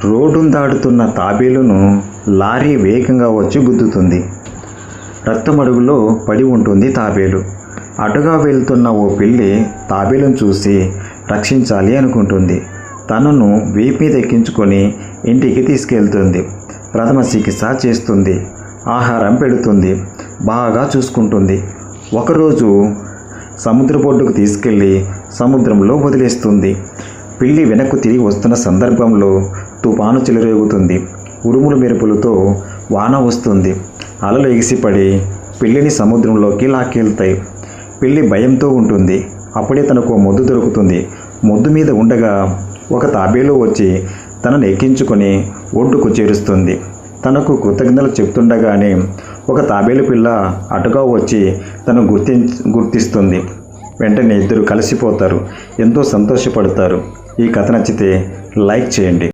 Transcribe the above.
రోడ్డును దాటుతున్న తాబేలును లారీ వేగంగా వచ్చి గుద్దుతుంది. రక్తమడుగులో పడి ఉంటుంది తాబేలు. అటుగా వెళ్తున్న ఓ పిల్లి తాబేలును చూసి రక్షించాలి అనుకుంటుంది. తనను వీపు మీద ఎక్కించుకొని ఇంటికి తీసుకెళ్తుంది. ప్రథమ చికిత్స చేస్తుంది. ఆహారం పెడుతుంది. బాగా చూసుకుంటుంది. ఒకరోజు సముద్రపొడ్డుకు తీసుకెళ్ళి సముద్రంలో వదిలేస్తుంది. పిల్లి వెనక్కు తిరిగి వస్తున్న సందర్భంలో తుఫాను చెలరేగుతుంది. ఉరుములు మెరుపులతో వాన వస్తుంది. అలలు ఎగిసిపడి పిల్లిని సముద్రంలోకి లాక్కెళ్తాయి. పిల్లి భయంతో ఉంటుంది. అప్పుడే తనకు మొద్దు దొరుకుతుంది. మొద్దు మీద ఉండగా ఒక తాబేలు వచ్చి తనను ఎక్కించుకొని ఒడ్డుకు చేరుస్తుంది. తనకు కృతజ్ఞతలు చెప్తుండగానే ఒక తాబేలు పిల్ల అటుగా వచ్చి తను గుర్తిస్తుంది. వెంటనే ఇద్దరు కలిసిపోతారు. ఎంతో సంతోషపడతారు. ఈ కథ నచ్చితే లైక్ చేయండి.